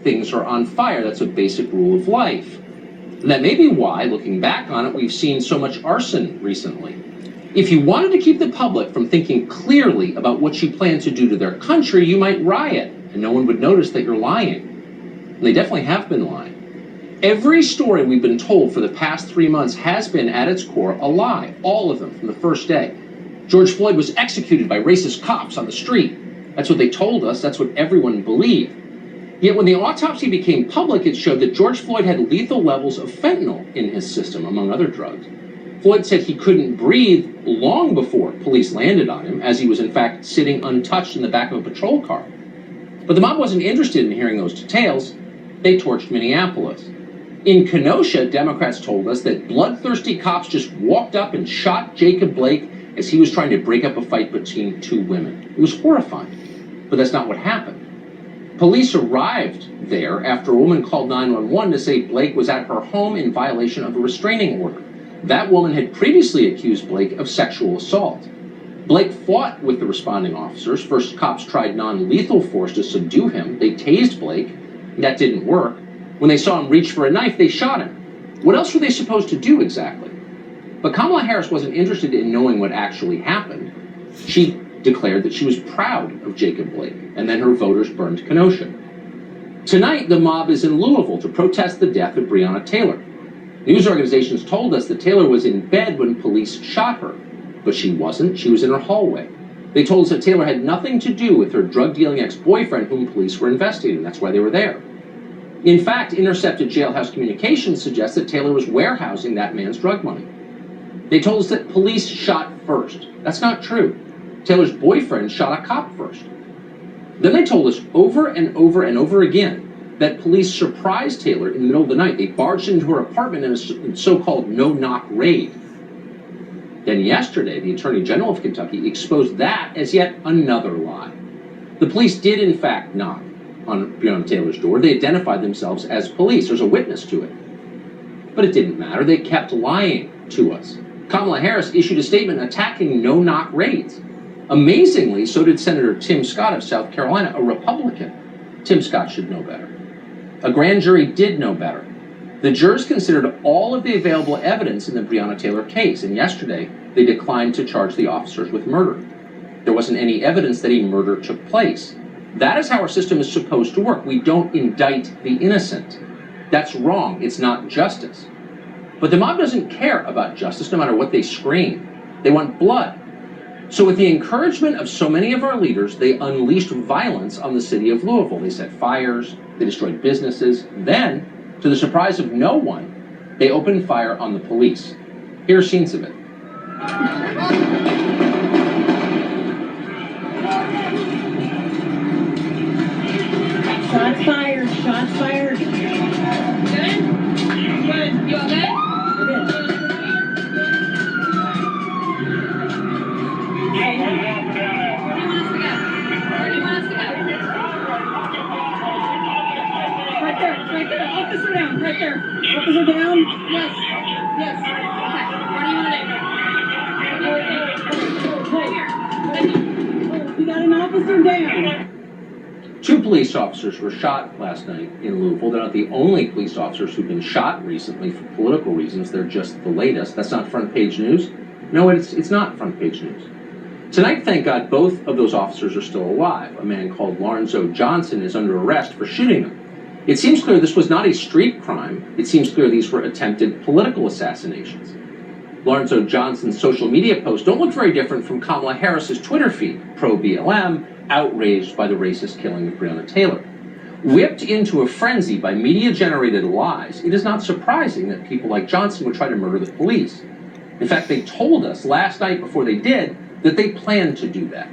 things are on fire. That's a basic rule of life. And that may be why, looking back on it, we've seen so much arson recently. If you wanted to keep the public from thinking clearly about what you plan to do to their country, you might riot, and no one would notice that you're lying. And they definitely have been lying. Every story we've been told for the past 3 months has been, at its core, a lie. All of them, from the first day. George Floyd was executed by racist cops on the street. That's what they told us. That's what everyone believed. Yet when the autopsy became public, it showed that George Floyd had lethal levels of fentanyl in his system, among other drugs. Floyd said he couldn't breathe long before police landed on him, as he was in fact sitting untouched in the back of a patrol car. But the mob wasn't interested in hearing those details. They torched Minneapolis. In Kenosha, Democrats told us that bloodthirsty cops just walked up and shot Jacob Blake as he was trying to break up a fight between two women. It was horrifying, but that's not what happened. Police arrived there after a woman called 911 to say Blake was at her home in violation of a restraining order. That woman had previously accused Blake of sexual assault. Blake fought with the responding officers. First, cops tried non-lethal force to subdue him. They tased Blake. That didn't work. When they saw him reach for a knife, they shot him. What else were they supposed to do exactly? But Kamala Harris wasn't interested in knowing what actually happened. She declared that she was proud of Jacob Blake, and then her voters burned Kenosha. Tonight, the mob is in Louisville to protest the death of Breonna Taylor. News organizations told us that Taylor was in bed when police shot her, but she wasn't. She was in her hallway. They told us that Taylor had nothing to do with her drug-dealing ex-boyfriend whom police were investigating. That's why they were there. In fact, intercepted jailhouse communications suggest that Taylor was warehousing that man's drug money. They told us that police shot first. That's not true. Taylor's boyfriend shot a cop first. Then they told us over and over and over again that police surprised Taylor in the middle of the night. They barged into her apartment in a so-called no-knock raid. Then yesterday, the Attorney General of Kentucky exposed that as yet another lie. The police did, in fact, knock on Breonna Taylor's door. They identified themselves as police. There's a witness to it. But it didn't matter. They kept lying to us. Kamala Harris issued a statement attacking no-knock raids. Amazingly, so did Senator Tim Scott of South Carolina, a Republican. Tim Scott should know better. A grand jury did know better. The jurors considered all of the available evidence in the Breonna Taylor case, and yesterday they declined to charge the officers with murder. There wasn't any evidence that a murder took place. That is how our system is supposed to work. We don't indict the innocent. That's wrong. It's not justice. But the mob doesn't care about justice, no matter what they scream. They want blood. So with the encouragement of so many of our leaders, they unleashed violence on the city of Louisville. They set fires, they destroyed businesses. Then, to the surprise of no one, they opened fire on the police. Here are scenes of it. Shots fired, shots fired. Good? Good. You all good? We're good. Right there. Officer down. Right there. Officer down? Yes. Yes. Okay. What do you want to do? Right here. Right here. We got an officer down. 2 police officers were shot last night in Louisville. They're not the only police officers who've been shot recently for political reasons. They're just the latest. That's not front page news. No, it's not front page news. Tonight, thank God, both of those officers are still alive. A man called Lorenzo Johnson is under arrest for shooting them. It seems clear this was not a street crime. It seems clear these were attempted political assassinations. Lorenzo Johnson's social media posts don't look very different from Kamala Harris's Twitter feed, pro-BLM, outraged by the racist killing of Breonna Taylor. Whipped into a frenzy by media-generated lies, it is not surprising that people like Johnson would try to murder the police. In fact, they told us last night before they did that they planned to do that.